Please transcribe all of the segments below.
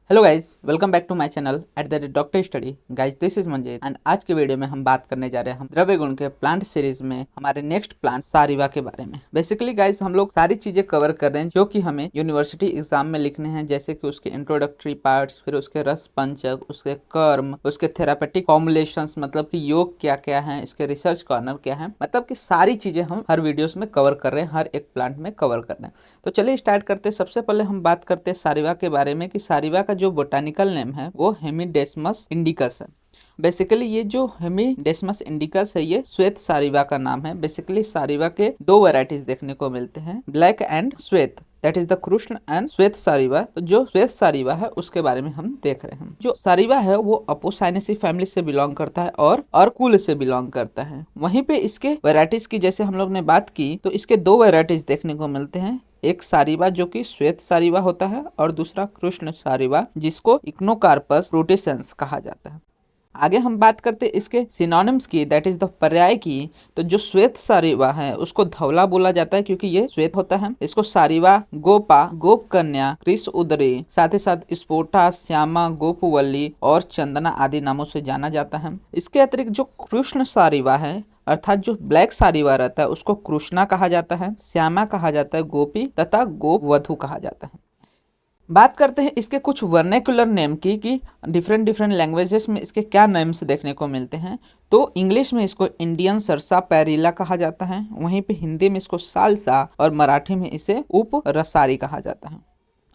Hello guys, welcome back to my channel at the rate doctor study. Guys, this is Manjeet and आज के video में हम बात करने जा रहे हैं द्रव्य गुण के प्लांट सीरीज में हमारे नेक्स्ट प्लांट सारिवा के बारे में। बेसिकली गाइज, हम लोग सारी चीजें कवर कर रहे हैं जो कि हमें यूनिवर्सिटी एग्जाम में लिखने हैं, जैसे कि उसके इंट्रोडक्टरी पार्ट्स, फिर उसके रस पंचक, उसके कर्म, उसके थेरापेटिक फॉर्मुलेशंस, मतलब कि योग क्या क्या है, इसके रिसर्च कॉर्नर क्या है, मतलब कि सारी चीजें हम हर वीडियोस में कवर कर रहे हैं, हर एक प्लांट में कवर कर रहे हैं। तो चलिए स्टार्ट करते हैं। सबसे पहले हम बात करते हैं सारिवा के बारे में कि सारिवा का जो बोटानिकल नेम है वो हेमिडेस्मस इंडिकस है। बेसिकली ये जो हेमिडेस्मस इंडिकस है ये श्वेत सारिवा का नाम है। बेसिकली सारिवा के दो वैरायटीज देखने को मिलते हैं, ब्लैक एंड श्वेत, that is the Krishna and श्वेत सारिवा। तो जो श्वेत सारिवा है उसके बारे में हम देख रहे हैं। जो सारिवा है वो अपोसाइनेसी फैमिली से बिलोंग करता है और कुल से बिलोंग करता है। वहीं पे इसके वैरायटीज की जैसे हम लोग ने बात की तो इसके दो वैरायटीज देखने को मिलते हैं, एक सारिवा जो कि श्वेत सारिवा होता है और दूसरा कृष्ण सारिवा जिसको इक्नोकार्पस फ्रूटेसेंस कहा जाता है। आगे हम बात करते हैं इसके सिनोनिम्स की, दैट इज द पर्याय की। तो जो श्वेत सारिवा है उसको धवला बोला जाता है क्योंकि ये श्वेत होता है। इसको सारिवा, गोपा, गोप कन्या, कृष उदरी, साथ ही साथ स्फोटा, श्यामा, गोपवल्ली और चंदना आदि नामों से जाना जाता है। इसके अतिरिक्त जो कृष्ण सारिवा है अर्थात जो ब्लैक सारिवा रहता है उसको कृष्णा कहा जाता है, श्यामा कहा जाता है, गोपी तथा गोपवधू कहा जाता है। बात करते हैं इसके कुछ वर्नेकुलर नेम की कि डिफरेंट लैंग्वेजेस में इसके क्या नेम्स देखने को मिलते हैं। तो इंग्लिश में इसको इंडियन सरसा पैरिला कहा जाता है, वहीं पे हिंदी में इसको सालसा और मराठी में इसे उप रसारी कहा जाता है।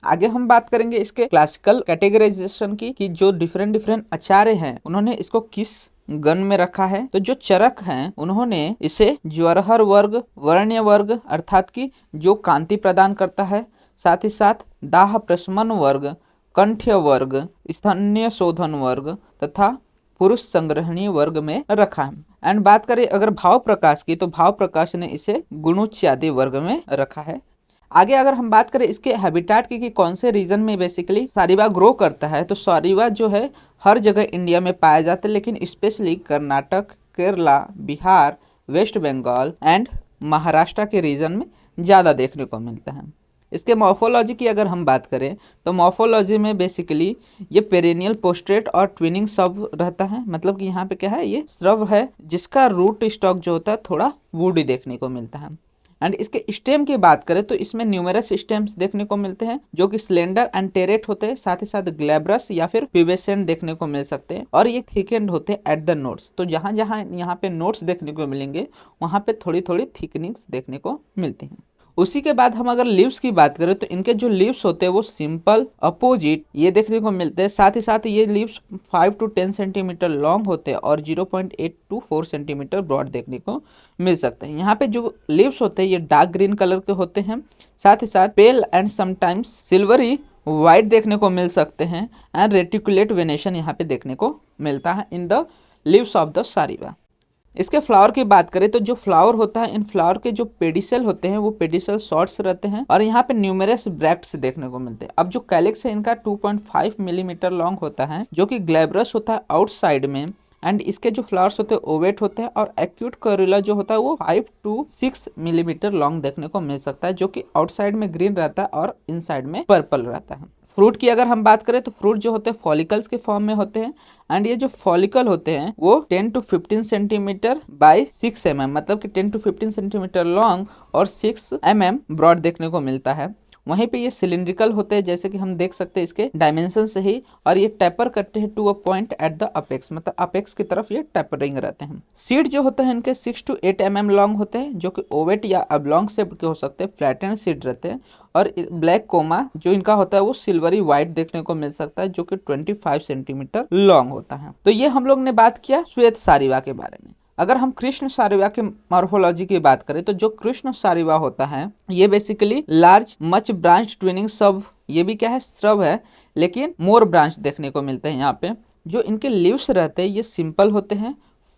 आगे हम बात करेंगे इसके क्लासिकल कैटेगराइजेशन की कि जो डिफरेंट आचार्य हैं उन्होंने इसको किस गण में रखा है। तो जो चरक हैं उन्होंने इसे ज्वरहर वर्ग, वर्ण्य वर्ग अर्थात कि जो कांति प्रदान करता है, साथ ही साथ दाह प्रशमन वर्ग, कंठ्य वर्ग, स्तन्य शोधन वर्ग तथा पुरुष संग्रहणीय वर्ग में रखा है। एंड बात करें अगर भाव प्रकाश की तो भाव प्रकाश ने इसे गुणोच्चादी वर्ग में रखा है। आगे अगर हम बात करें इसके हैबिटेट की कि कौन से रीजन में बेसिकली सारिवा ग्रो करता है, तो सारिवा जो है हर जगह इंडिया में पाया जाता है, लेकिन स्पेशली कर्नाटक, केरला, बिहार, वेस्ट बंगाल एंड महाराष्ट्र के रीजन में ज़्यादा देखने को मिलता है। इसके मॉर्फोलॉजी की अगर हम बात करें तो मॉर्फोलॉजी में बेसिकली ये पेरेनियल पोस्ट्रेट और ट्विनिंग सब रहता है, मतलब कि यहाँ पे क्या है, ये श्रव है जिसका रूट स्टॉक जो होता है थोड़ा वुडी देखने को मिलता है। एंड इसके स्टेम की बात करें तो इसमें न्यूमेरस स्टेम्स देखने को मिलते हैं जो कि स्लेंडर एंड टेरेट होते हैं, साथ ही साथ ग्लैब्रस या फिर प्यूबेसेंट देखने को मिल सकते हैं और ये थिकेंड होते हैं एट द नोड्स। तो जहां जहां यहाँ पे नोड्स देखने को मिलेंगे वहां पे थोड़ी थोड़ी थिकनिंग्स देखने को मिलती हैं। उसी के बाद हम अगर लीव्स की बात करें तो इनके जो लीव्स होते हैं वो सिंपल अपोजिट ये देखने को मिलते हैं, साथ ही साथ ये लीव्स 5 to 10 सेंटीमीटर लॉन्ग होते हैं और 0.8 to 4 सेंटीमीटर ब्रॉड देखने को मिल सकते हैं। यहाँ पे जो लीव्स होते हैं ये डार्क ग्रीन कलर के होते हैं, साथ ही साथ pale and sometimes silvery white देखने को मिल सकते हैं एंड रेटिकुलेट वेनेशन यहाँ पे देखने को मिलता है in the leaves of the sariva. इसके फ्लावर की बात करें तो जो फ्लावर होता है इन फ्लावर के जो पेडिसल होते हैं वो पेडिसल शॉर्ट्स रहते हैं और यहाँ पे न्यूमेरस ब्रैक्ट्स देखने को मिलते हैं। अब जो कैलिक्स है इनका 2.5 मिलीमीटर लॉन्ग होता है जो कि ग्लैब्रस होता है आउटसाइड में, एंड इसके जो फ्लावर्स होते हैं ओवेट होते हैं और एक्यूट करोला जो होता है वो 5 to 6 मिलीमीटर लॉन्ग देखने को मिल सकता है जो कि आउटसाइड में ग्रीन रहता है और इनसाइड में पर्पल रहता है। फ्रूट की अगर हम बात करें तो फ्रूट जो होते हैं फॉलिकल्स के फॉर्म में होते हैं एंड ये जो फॉलिकल होते हैं वो 10 to 15 सेंटीमीटर बाय 6 mm, मतलब कि 10 to 15 सेंटीमीटर लॉन्ग और 6 mm ब्रॉड देखने को मिलता है। वहीं पे ये सिलिंड्रिकल होते हैं जैसे कि हम देख सकते हैं इसके डायमेंशन से ही, और ये टैपर करते हैं to a point at the apex, मतलब अपेक्स की तरफ ये टैपरिंग रहते हैं। सीड जो होते हैं इनके 6 to 8 mm लॉन्ग होते हैं जो कि ओवेट या अबलॉन्ग शेप के हो सकते हैं, फ्लैटेंड सीड रहते हैं। और ब्लैक कोमा जो इनका होता है वो सिल्वरी व्हाइट देखने को मिल सकता है जो कि 25 सेंटीमीटर लॉन्ग होता है। तो ये हम लोग ने बात किया श्वेत सारिवा के बारे में। अगर हम कृष्ण सारिवा के मॉर्फोलॉजी की बात करें तो जो कृष्ण सारिवा होता है ये basically large much branch twinning सब, ये भी क्या है, श्रव है, लेकिन मोर ब्रांच देखने को मिलते हैं यहाँ पे। जो इनके लीव्स रहते हैं ये सिंपल होते हैं,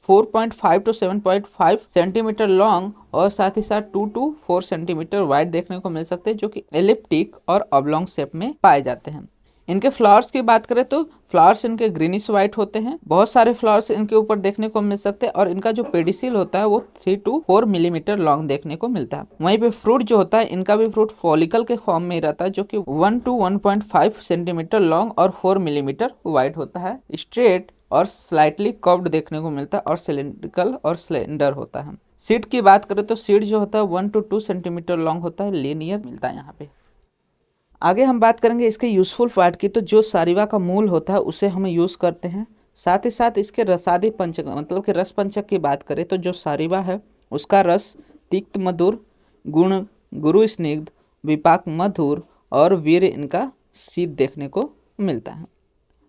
4.5 to 7.5 सेंटीमीटर लॉन्ग और साथ ही साथ 2 to 4 सेंटीमीटर वाइड देखने को मिल सकते हैं जो कि एलिप्टिक और ऑब्लॉन्ग शेप में पाए जाते हैं। इनके फ्लावर्स की बात करें तो फ्लावर्स इनके ग्रीनिश व्हाइट होते हैं, बहुत सारे फ्लावर्स इनके ऊपर देखने को मिल सकते हैं और इनका जो पेडिसिल होता है वो 3 to 4 मिलीमीटर लॉन्ग देखने को मिलता है। वहीं पे फ्रूट जो होता है इनका भी फ्रूट फॉलिकल के फॉर्म में ही रहता है, जो कि 1 to 1.5 सेंटीमीटर लॉन्ग और 4 मिलीमीटर वाइड होता है। स्ट्रेट और स्लाइटली कर्व्ड देखने को मिलता है और सिलिंड्रिकल और स्लेंडर होता है। सीड की बात करें तो सीड जो होता है 1 to 2 सेंटीमीटर लॉन्ग होता है, लीनियर मिलता है यहाँ पे। आगे हम बात करेंगे इसके यूजफुल पार्ट की। तो जो सारिवा का मूल होता है उसे हम यूज़ करते हैं, साथ ही साथ इसके रसादी पंचक मतलब कि रस पंचक की बात करें तो जो सारिवा है उसका रस तिक्त मधुर, गुण गुरु स्निग्ध, विपाक मधुर और वीर इनका शीत देखने को मिलता है।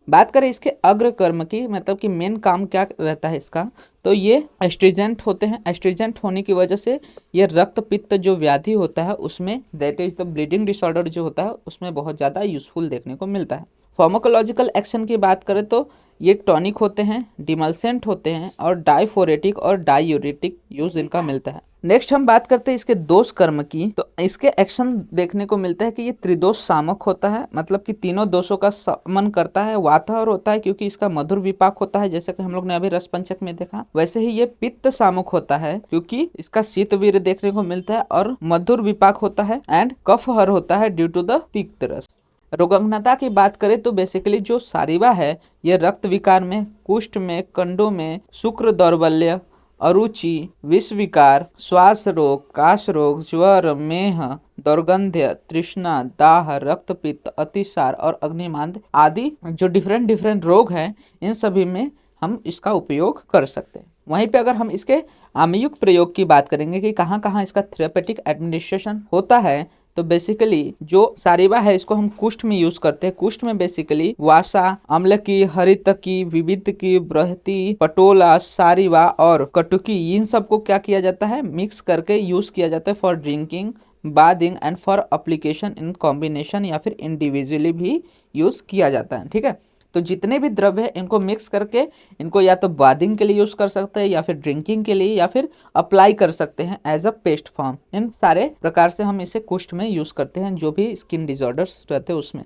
बात करें इसके अग्र कर्म की, मतलब कि मेन काम क्या रहता है इसका, तो ये एस्ट्रीजेंट होते हैं। एस्ट्रीजेंट होने की वजह से ये रक्त पित्त जो व्याधि होता है उसमें, that is the bleeding disorder जो होता है उसमें बहुत ज़्यादा यूजफुल देखने को मिलता है। फार्माकोलॉजिकल एक्शन की बात करें तो ये टॉनिक होते हैं, डिमल्सेंट होते हैं और डाइफोरेटिक और डायूरेटिक यूज इनका मिलता है। नेक्स्ट हम बात करते हैं इसके दोष कर्म की। तो इसके एक्शन देखने को मिलता है कि ये त्रिदोष सामक होता है, मतलब कि तीनों दोषों का समन करता है। वाताहर होता है क्योंकि इसका मधुर विपाक होता है, जैसे कि हम लोग ने अभी रस पंचक में देखा। वैसे ही ये पित्त सामक होता है क्योंकि इसका शीतवीर देखने को मिलता है और मधुर विपाक होता है। एंड कफहर होता है ड्यू टू द तिक्त रस। रोगाग्नता की बात करें तो बेसिकली जो सारिवा है ये रक्त विकार में, कुष्ठ में, कंडों में, शुक्र दौर्बल्य, अरुचि, विष विकार, श्वास रोग, काश रोग, ज्वर, मेह, दुर्गंध्य, तृष्णा, दाह, रक्तपित्त, अतिसार और अग्निमांद आदि जो डिफरेंट रोग हैं इन सभी में हम इसका उपयोग कर सकते हैं। वहीं पे अगर हम इसके आमयुक्त प्रयोग की बात करेंगे कि कहाँ कहाँ इसका थेरेपेटिक एडमिनिस्ट्रेशन होता है, तो बेसिकली जो सारिवा है इसको हम कुष्ठ में यूज करते हैं। कुष्ठ में बेसिकली वासा, अम्लकी, हरितकी, विविधकी, बृहति, पटोला, सारिवा और कटुकी इन सबको क्या किया जाता है, मिक्स करके यूज किया जाता है for drinking, bathing and for application in combination या फिर इंडिविजुअली भी यूज किया जाता है। ठीक है, तो जितने भी द्रव्य है इनको मिक्स करके इनको या तो बादिंग के लिए यूज कर सकते हैं या फिर ड्रिंकिंग के लिए या फिर अप्लाई कर सकते हैं एज अ पेस्ट फॉर्म। इन सारे प्रकार से हम इसे कुष्ठ में यूज करते हैं जो भी स्किन डिसऑर्डर्स रहते हैं उसमें।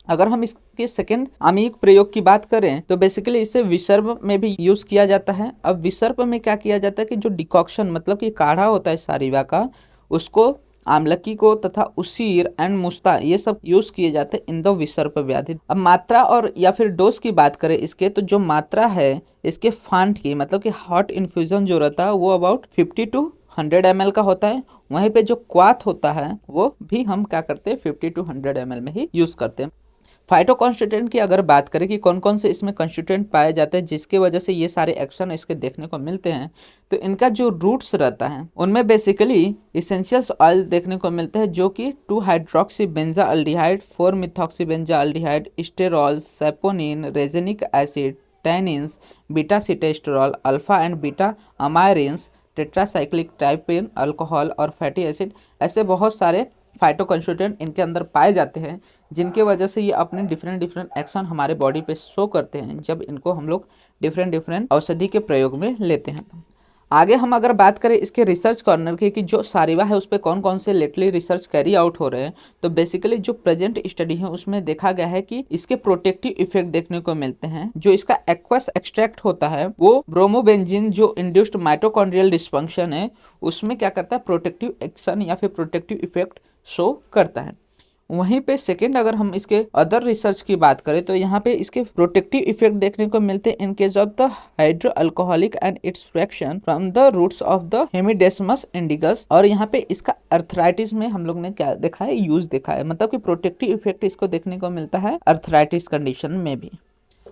अगर हम इसके सेकेंड आमयिक प्रयोग की बात करें तो बेसिकली इसे विसर्प में भी यूज किया जाता है। अब विसर्प में क्या किया जाता है कि जो डिकॉक्शन मतलब कि काढ़ा होता है सारिवा का, उसको आमलकी को तथा उसीर एंड मुस्ता ये सब यूज किए जाते हैं इन द विसर्प व्याधि। अब मात्रा और या फिर डोज की बात करें इसके, तो जो मात्रा है इसके फांट की मतलब कि हॉट इन्फ्यूजन जो रहता है वो अबाउट 50 to 100 ml का होता है। वहीं पे जो क्वाथ होता है वो भी हम क्या करते हैं 50 to 100 ml में ही यूज करते हैं। फाइटोकॉन्स्टिट्यूएंट की अगर बात करें कि कौन कौन से इसमें कॉन्स्टिट्यूएंट पाए जाते हैं जिसकी वजह से ये सारे एक्शन इसके देखने को मिलते हैं, तो इनका जो रूट्स रहता है उनमें बेसिकली इसेंशियल्स ऑयल देखने को मिलते हैं जो कि 2 hydroxy benzaldehyde, 4 methoxy benzaldehyde, sterol, saponin, resinic acid, tannins, beta sitosterol, alpha and beta amyrins, tetracyclic triterpene, alcohol और फैटी एसिड, ऐसे बहुत सारे फाइटोकॉन्स्टिट्यूएंट इनके अंदर पाए जाते हैं जिनके वजह से ये अपने डिफरेंट एक्शन हमारे बॉडी पे शो करते हैं जब इनको हम लोग डिफरेंट औषधि के प्रयोग में लेते हैं। आगे हम अगर बात करें इसके रिसर्च कॉर्नर की कि जो सारिवा है उस पर कौन कौन से लेटली रिसर्च कैरी आउट हो रहे हैं, तो बेसिकली जो प्रेजेंट स्टडी है उसमें देखा गया है कि इसके प्रोटेक्टिव इफेक्ट देखने को मिलते हैं। जो इसका एक्वस एक्सट्रैक्ट होता है वो ब्रोमोबेंजीन जो इंड्यूस्ड माइटोकॉन्ड्रियल डिस्फंक्शन है उसमें क्या करता है, प्रोटेक्टिव एक्शन या फिर प्रोटेक्टिव इफेक्ट शो करता है। वहीं पे सेकेंड अगर हम इसके अदर रिसर्च की बात करें तो यहाँ पे इसके प्रोटेक्टिव इफेक्ट देखने को मिलते हैं in case of the hydro alcoholic and its fraction from the roots of the Hemidesmus indicus. और यहाँ पे इसका अर्थराइटिस में हम लोग ने क्या देखा है, यूज देखा है, मतलब कि प्रोटेक्टिव इफेक्ट इसको देखने को मिलता है अर्थराइटिस कंडीशन में भी।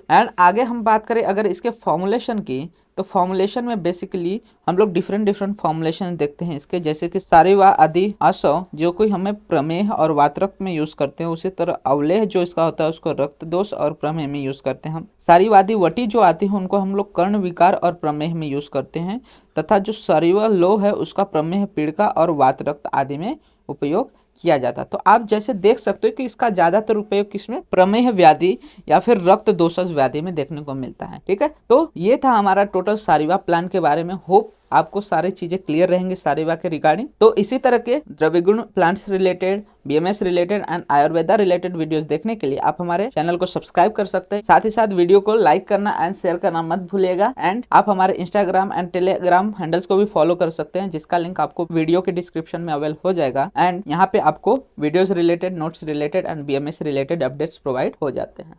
एंड आगे हम बात करें अगर इसके फॉर्मुलेशन की, तो फॉर्मुलेशन में बेसिकली हम लोग डिफरेंट फॉर्मुलेशन देखते हैं इसके, जैसे कि सारिवा आदि आसव जो कोई हमें प्रमेह और वातरक्त में यूज करते हैं, उसी तरह अवलेह जो इसका होता है उसको रक्त दोष और प्रमेह में यूज करते हैं हम। सारिवादी वटी जो आती है उनको हम लोग कर्ण विकार और प्रमेह में यूज करते हैं, तथा जो सारिवा लो है उसका प्रमेह पीड़िका और वातरक्त आदि में उपयोग किया जाता। तो आप जैसे देख सकते हो कि इसका ज्यादातर उपयोग किसमें, प्रमेह व्याधि या फिर रक्त दोषज व्याधि में देखने को मिलता है। ठीक है, तो ये था हमारा टोटल सारिवा प्लान के बारे में। होप आपको सारी चीजें क्लियर रहेंगे सारीवा के रिगार्डिंग। तो इसी तरह के Dravyaguna, plants related, BMS related and Ayurveda related videos देखने के लिए आप हमारे चैनल को सब्सक्राइब कर सकते हैं। साथ ही साथ वीडियो को लाइक करना एंड शेयर करना मत भूलिएगा। एंड आप हमारे इंस्टाग्राम एंड टेलीग्राम हैंडल्स को भी फॉलो कर सकते हैं, जिसका लिंक आपको वीडियो के डिस्क्रिप्शन में अवेल हो जाएगा। एंड यहाँ पे आपको videos related, notes related and BMS related updates provide हो जाते हैं।